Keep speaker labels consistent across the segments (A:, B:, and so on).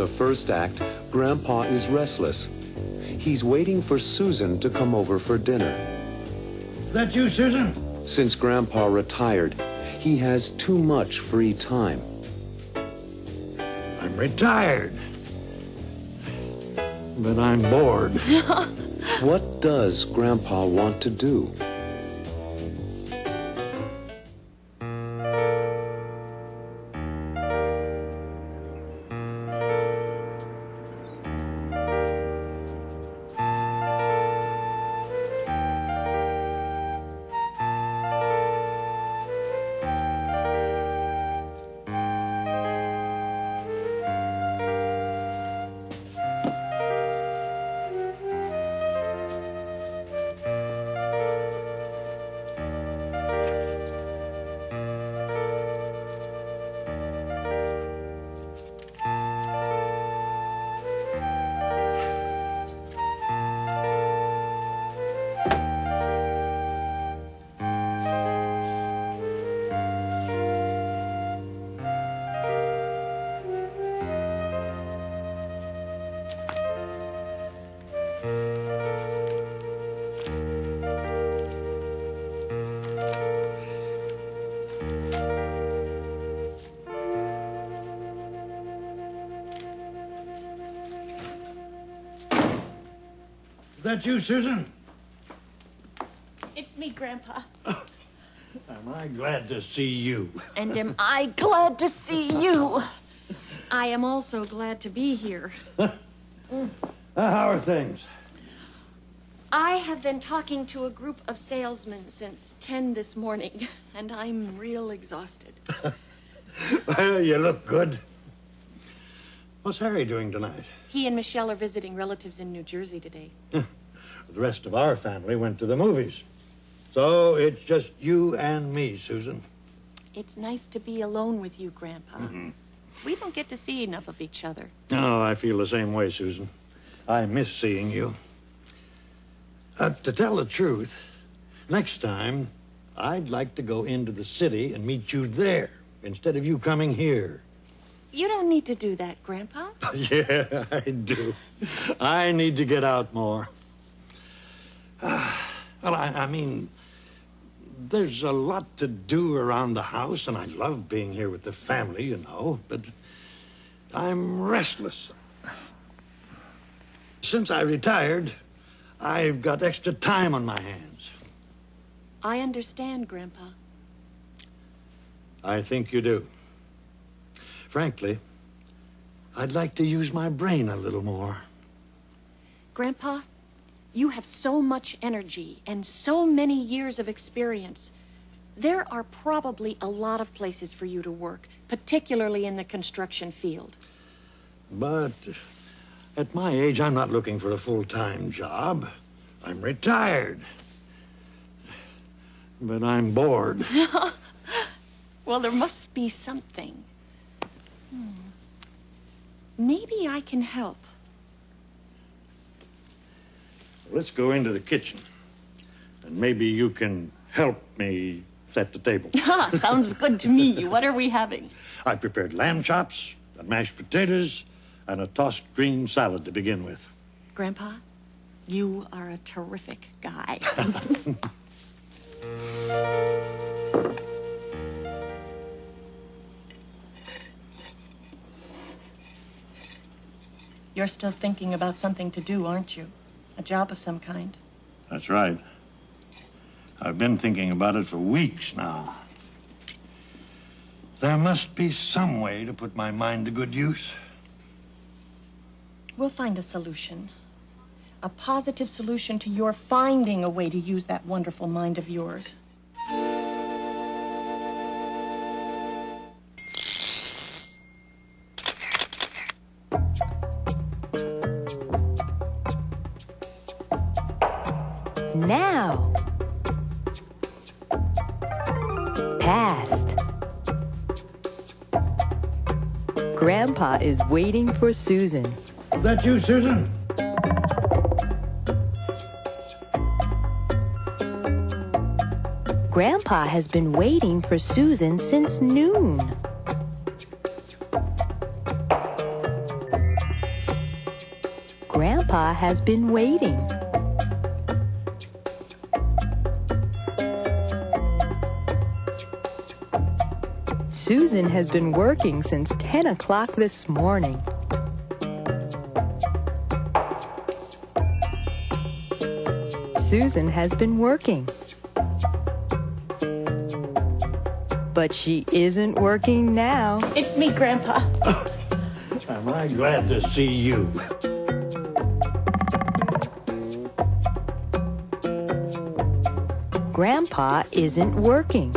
A: the first act, Grandpa is restless. He's waiting for Susan to come over for dinner.
B: Is that you, Susan?
A: Since Grandpa retired, he has too much free time.
B: I'm retired. But I'm bored.
A: What does Grandpa want to do?
B: Is that you, Susan?
C: It's me, Grandpa.
B: Am I glad to see you?
C: And am I glad to see you? I am also glad to be here.
B: How are things?
C: I have been talking to a group of salesmen since 10 this morning, and I'm real exhausted.
B: Well, you look good. What's Harry doing tonight?
C: He and Michelle are visiting relatives in New Jersey today.
B: The rest of our family went to the movies. So it's just you and me, Susan.
C: It's nice to be alone with you, Grandpa.
B: Mm-hmm.
C: We don't get to see enough of each other.
B: Oh, I feel the same way, Susan. I miss seeing you. To tell the truth, next time, I'd like to go into the city and meet you there instead of you coming here.
C: You don't need to do that, Grandpa.
B: Yeah, I do. I need to get out more. Well, I mean, there's a lot to do around the house, and I love being here with the family, you know, but I'm restless. Since I retired, I've got extra time on my hands.
C: I understand, Grandpa.
B: I think you do. Frankly, I'd like to use my brain a little more.
C: Grandpa, you have so much energy and so many years of experience. There are probably a lot of places for you to work, particularly in the construction field.
B: But at my age, I'm not looking for a full-time job. I'm retired. But I'm bored.
C: Well, there must be something. Maybe I can help.
B: Let's go into the kitchen, and maybe you can help me set the table.
C: Sounds good to me. What are we having?
B: I prepared lamb chops and mashed potatoes and a tossed green salad to begin with.
C: Grandpa, you are a terrific guy. You're still thinking about something to do, aren't you? A job of some kind.
B: That's right. I've been thinking about it for weeks now. There must be some way to put my mind to good use.
C: We'll find a solution. A positive solution to your finding a way to use that wonderful mind of yours.
D: Now. Past. Grandpa is waiting for Susan.
B: Is that you, Susan?
D: Grandpa has been waiting for Susan since noon. Grandpa has been waiting. Susan has been working since 10 o'clock this morning. Susan has been working. But she isn't working now.
C: It's me, Grandpa.
B: Am I glad to see you?
D: Grandpa isn't working.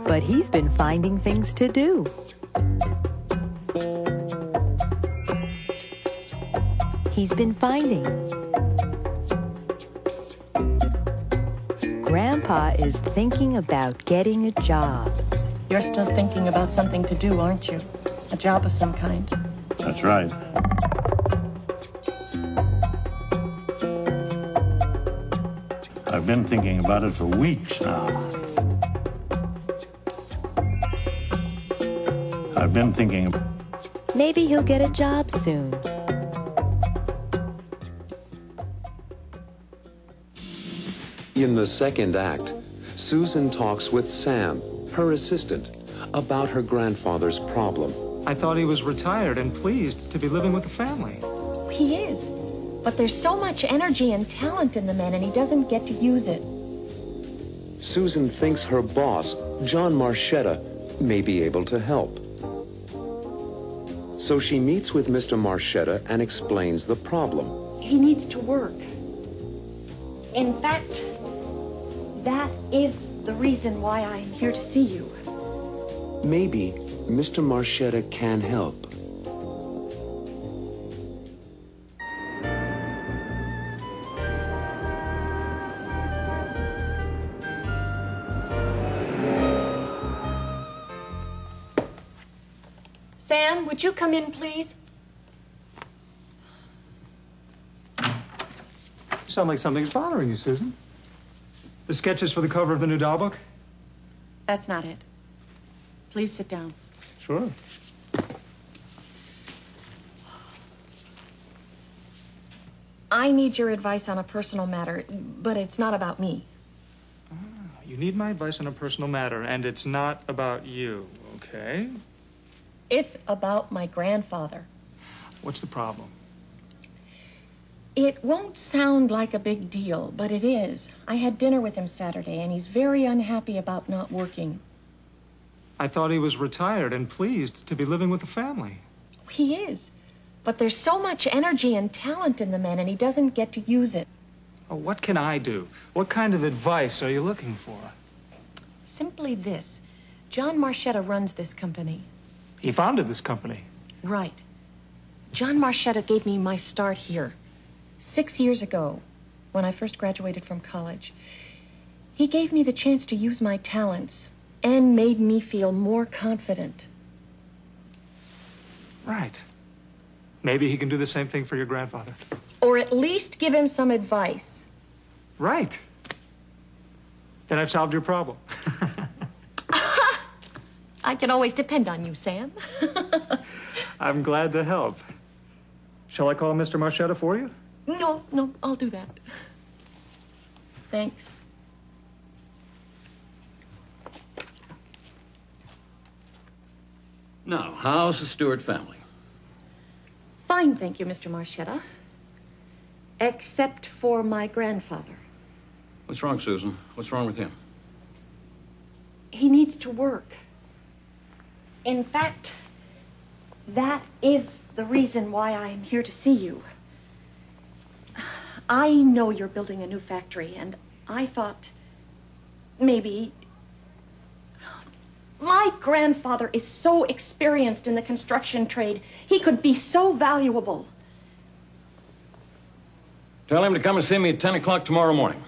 D: But he's been finding things to do. He's been finding. Grandpa is thinking about getting a job.
C: You're still thinking about something to do, aren't you? A job of some kind.
B: That's right. I've been thinking about it for weeks now. I've been thinking...
D: Maybe he'll get a job soon.
A: In the second act, Susan talks with Sam, her assistant, about her grandfather's problem.
E: I thought he was retired and pleased to be living with the family.
C: He is. But there's so much energy and talent in the man, and he doesn't get to use it.
A: Susan thinks her boss, John Marchetta, may be able to help. So she meets with Mr. Marchetta and explains the problem.
C: He needs to work. In fact, that is the reason why I'm here to see you.
A: Maybe Mr. Marchetta can help.
C: Sam, would you come in, please?
E: You sound like something's bothering you, Susan. The sketches for the cover of the new doll book?
C: That's not it. Please sit down.
E: Sure.
C: I need your advice on a personal matter, but it's not about me.
E: You need my advice on a personal matter, and it's not about you, okay?
C: It's about my grandfather.
E: What's the problem?
C: It won't sound like a big deal, but it is. I had dinner with him Saturday, and he's very unhappy about not working.
E: I thought he was retired and pleased to be living with the family.
C: He is. But there's so much energy and talent in the man, and he doesn't get to use it.
E: Oh, what can I do? What kind of advice are you looking for?
C: Simply this. John Marchetta runs this company.
E: He founded this company.
C: Right. John Marchetta gave me my start here 6 years ago, when I first graduated from college. He gave me the chance to use my talents and made me feel more confident.
E: Right. Maybe he can do the same thing for your grandfather.
C: Or at least give him some advice.
E: Right. Then I've solved your problem.
C: I can always depend on you, Sam.
E: I'm glad to help. Shall I call Mr. Marchetta for you?
C: No, I'll do that. Thanks.
F: Now, how's the Stewart family?
C: Fine, thank you, Mr. Marchetta. Except for my grandfather.
F: What's wrong, Susan? What's wrong with him?
C: He needs to work. In fact, that is the reason why I'm here to see you. I know you're building a new factory, and I thought maybe... My grandfather is so experienced in the construction trade. He could be so valuable.
F: Tell him to come and see me at 10 o'clock tomorrow morning.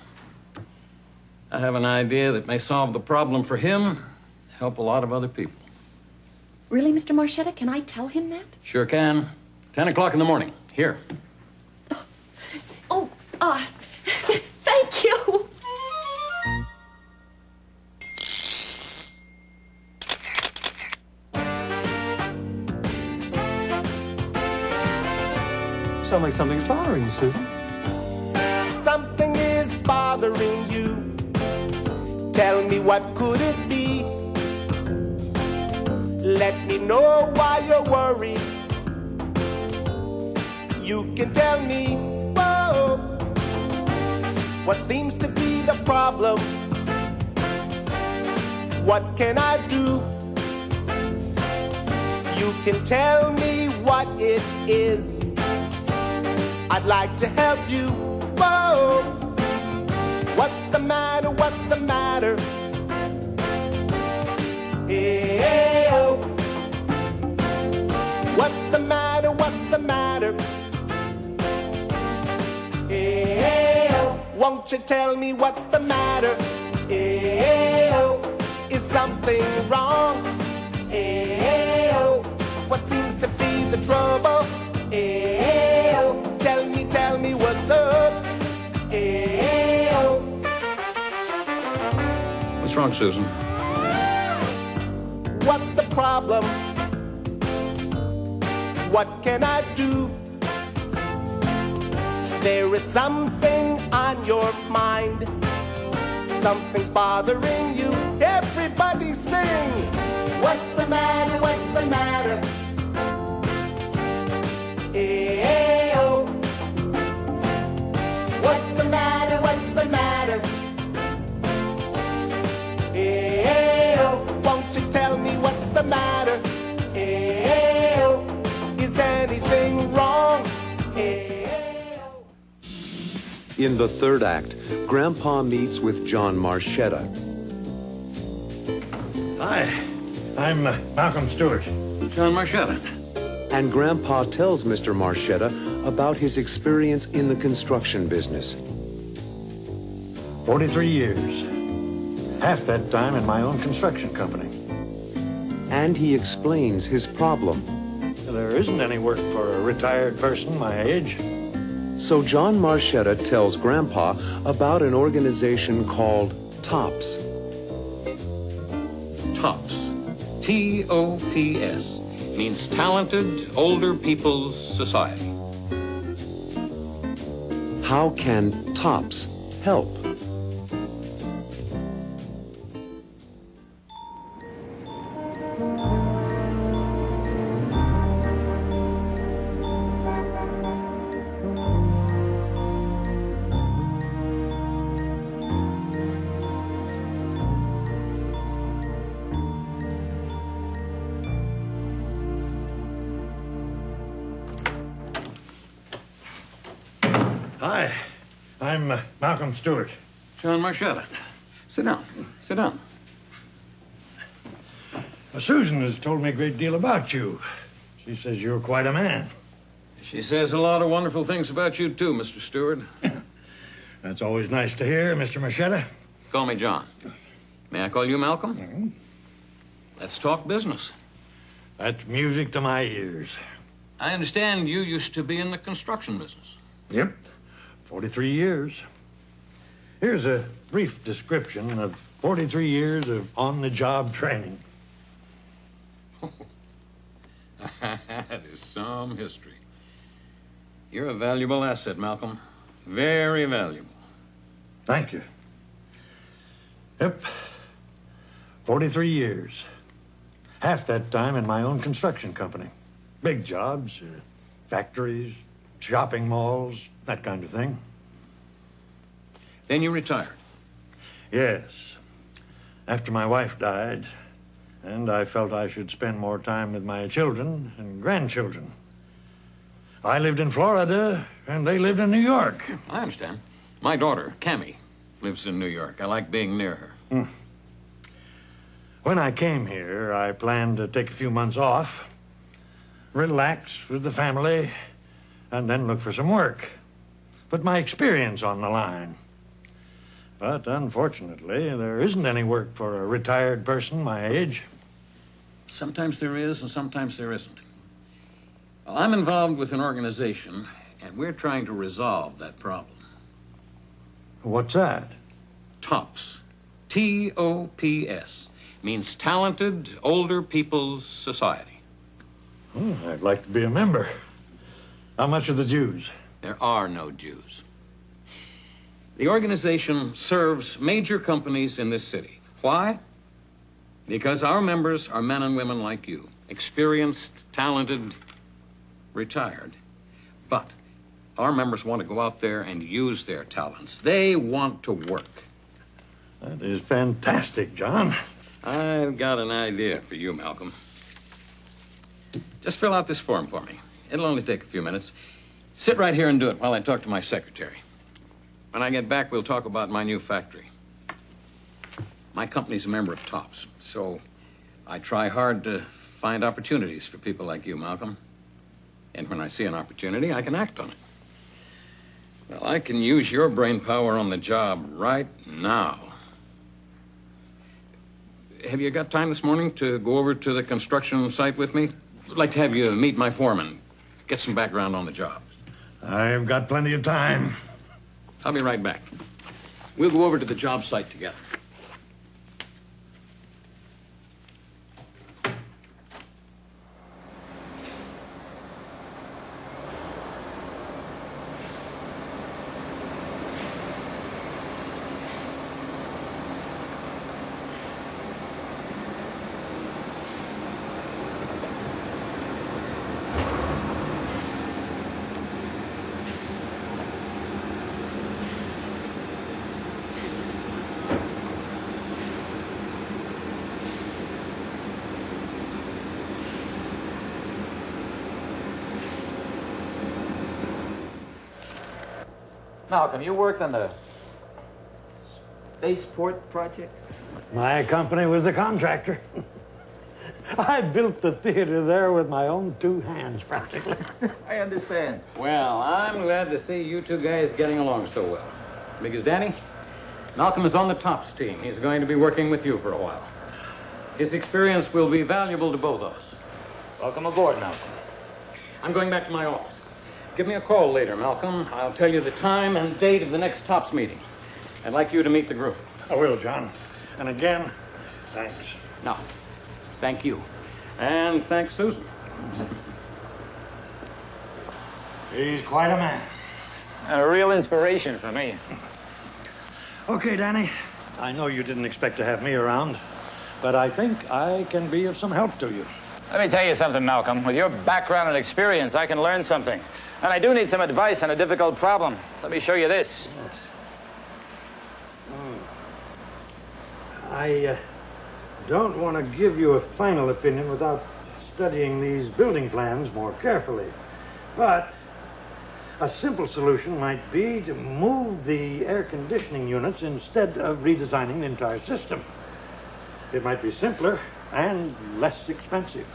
F: I have an idea that may solve the problem for him, help a lot of other people.
C: Really, Mr. Marchetta? Can I tell him that?
F: Sure can. 10 o'clock in the morning. Here.
C: Oh, thank you.
E: Sound like something's bothering you, Susan.
G: Something is bothering you. Tell me, what could it be? Let me know why you're worried. You can tell me, whoa, what seems to be the problem? What can I do? You can tell me what it is. I'd like to help you. Whoa, what's the matter? What's the matter? Hey, oh. What's the matter? What's the matter? Hey, oh. Won't you tell me what's the matter? Hey, oh. Is something wrong? Hey, oh. What seems to be the trouble? Hey, oh. Tell me what's up. Hey, oh.
F: What's wrong, Susan?
G: What's the problem? What can I do? There is something on your mind. Something's bothering you. Everybody sing. What's the matter? What's the matter? Hey, oh. What's the matter? What's the matter? Hey, oh. Won't you tell me what's the matter? Hey, oh. Is anything wrong? Hey, oh.
A: In the third act, Grandpa meets with John Marchetta.
B: Hi, I'm Malcolm Stewart.
F: John Marchetta.
A: And Grandpa tells Mr. Marchetta about his experience in the construction business.
B: 43 years. Half that time in my own construction company.
A: And he explains his problem.
B: There isn't any work for a retired person my age.
A: So John Marchetta tells Grandpa about an organization called TOPS.
F: TOPS. T-O-P-S. Means Talented Older People's Society.
A: How can TOPS help?
B: Hi, I'm Malcolm Stewart.
F: John Marchetta. Sit down. Sit down.
B: Susan has told me a great deal about you. She says you're quite a man.
F: She says a lot of wonderful things about you, too, Mr. Stewart.
B: That's always nice to hear, Mr. Marchetta.
F: Call me John. May I call you Malcolm? Let's talk business.
B: That's music to my ears.
F: I understand you used to be in the construction business.
B: Yep, 43 years. Here's a brief description of 43 years of on-the-job training.
F: That is some history. You're a valuable asset, Malcolm. Very valuable.
B: Thank you. Yep, 43 years. Half that time in my own construction company. Big jobs, factories, shopping malls, that kind of thing.
F: Then you retired.
B: Yes. After my wife died, and I felt I should spend more time with my children and grandchildren. I lived in Florida, and they lived in New York.
F: I understand. My daughter, Cammie, lives in New York. I like being near her.
B: When I came here, I planned to take a few months off, relax with the family, and then look for some work. Put my experience on the line. But unfortunately, there isn't any work for a retired person my age.
F: Sometimes there is, and sometimes there isn't. Well, I'm involved with an organization, and we're trying to resolve that problem.
B: What's that?
F: TOPS. T-O-P-S. Means Talented Older People's Society.
B: I'd like to be a member. How much are the Jews?
F: There are no Jews. The organization serves major companies in this city. Why? Because our members are men and women like you. Experienced, talented, retired. But our members want to go out there and use their talents. They want to work.
B: That is fantastic, John.
F: I've got an idea for you, Malcolm. Just fill out this form for me. It'll only take a few minutes. Sit right here and do it while I talk to my secretary. When I get back, we'll talk about my new factory. My company's a member of TOPS, so I try hard to find opportunities for people like you, Malcolm. And when I see an opportunity, I can act on it. Well, I can use your brain power on the job right now. Have you got time this morning to go over to the construction site with me? I'd like to have you meet my foreman, get some background on the job.
B: I've got plenty of time.
F: I'll be right back. We'll go over to the job site together.
H: Malcolm, you worked on the spaceport project?
B: My company was a contractor. I built the theater there with my own two hands, practically.
H: I understand.
F: Well, I'm glad to see you two guys getting along so well. Because, Danny, Malcolm is on the TOPS team. He's going to be working with you for a while. His experience will be valuable to both of us.
H: Welcome aboard, Malcolm.
F: I'm going back to my office. Give me a call later, Malcolm. I'll tell you the time and date of the next TOPS meeting. I'd like you to meet the group.
B: I will, John. And again, thanks.
F: No, thank you. And thanks, Susan.
B: He's quite a man.
H: A real inspiration for me.
B: Okay, Danny. I know you didn't expect to have me around, but I think I can be of some help to you.
H: Let me tell you something, Malcolm. With your background and experience, I can learn something. And I do need some advice on a difficult problem. Let me show you this.
B: I don't want to give you a final opinion without studying these building plans more carefully. But a simple solution might be to move the air conditioning units instead of redesigning the entire system. It might be simpler and less expensive.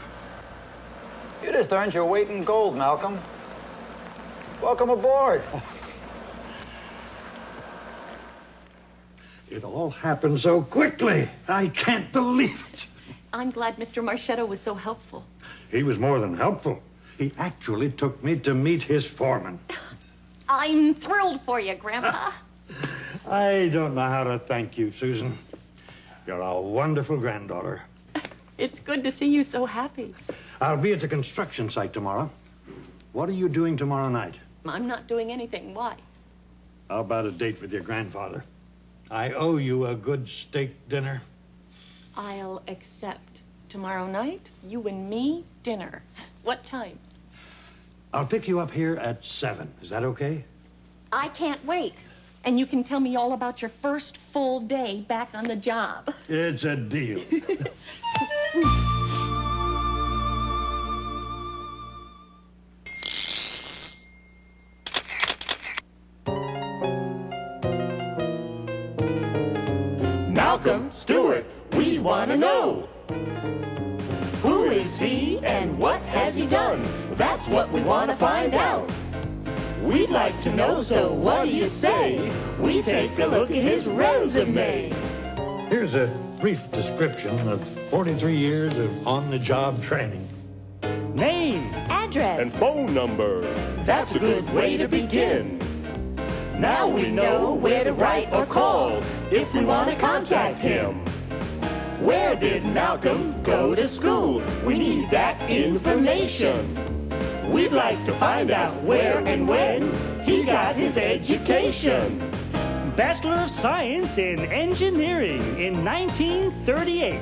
H: You just earned your weight in gold, Malcolm. Welcome aboard.
B: It all happened so quickly. I can't believe it.
C: I'm glad Mr. Marchetto was so helpful.
B: He was more than helpful. He actually took me to meet his foreman.
C: I'm thrilled for you, Grandpa.
B: I don't know how to thank you, Susan. You're a wonderful granddaughter.
C: It's good to see you so happy.
B: I'll be at the construction site tomorrow. What are you doing tomorrow night?
C: I'm not doing anything. Why?
B: How about a date with your grandfather? I owe you a good steak dinner.
C: I'll accept. Tomorrow night, you and me, dinner. What time?
B: I'll pick you up here at 7. Is that okay?
C: I can't wait. And you can tell me all about your first full day back on the job.
B: It's a deal.
I: Malcolm Stewart, we want to know. Who is he and what has he done? That's what we want to find out. We'd like to know, so what do you say? We take a look at his resume.
B: Here's a brief description of 43 years of on-the-job training.
I: Name
D: Address.
I: and phone number. That's a good way to begin. Now we know where to write or call if we want to contact him. Where did Malcolm go to school? We need that information. We'd like to find out where and when he got his education.
J: Bachelor of Science in Engineering in 1938.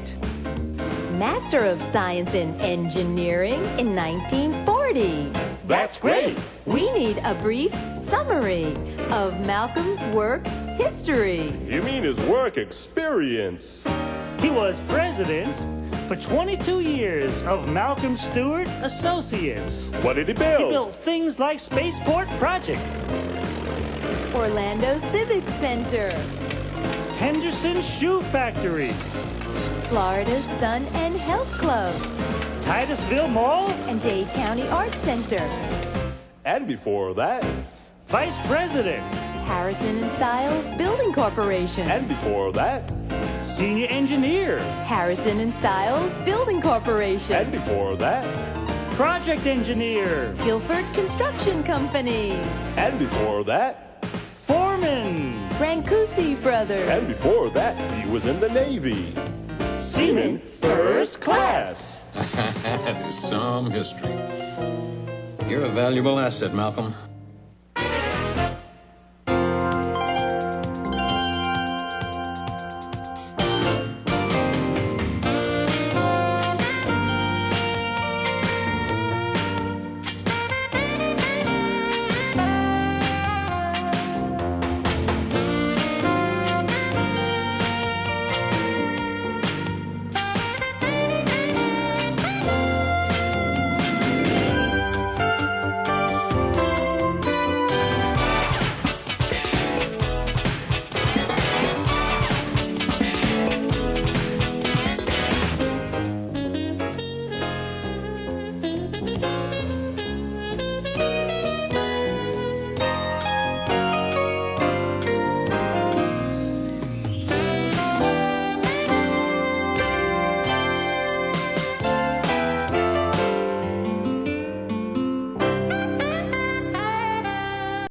D: Master of Science in Engineering in 1940.
I: That's great.
D: We need a brief summary of Malcolm's work history.
K: You mean his work experience?
J: He was president for 22 years of Malcolm Stewart Associates.
K: What did he build?
J: He built things like Spaceport Project,
D: Orlando Civic Center,
J: Henderson Shoe Factory,
D: Florida's Sun and Health Clubs,
J: Titusville Mall,
D: and Dade County Arts Center.
K: And before that?
J: Vice President,
D: Harrison and Styles Building Corporation.
K: And before that?
J: Senior Engineer,
D: Harrison and Styles Building Corporation.
K: And before that?
J: Project Engineer,
D: Guilford Construction Company.
K: And before that?
J: Foreman,
D: Brancusi Brothers.
K: And before that, he was in the Navy.
I: Seaman First Class.
F: That is some history. You're a valuable asset, Malcolm.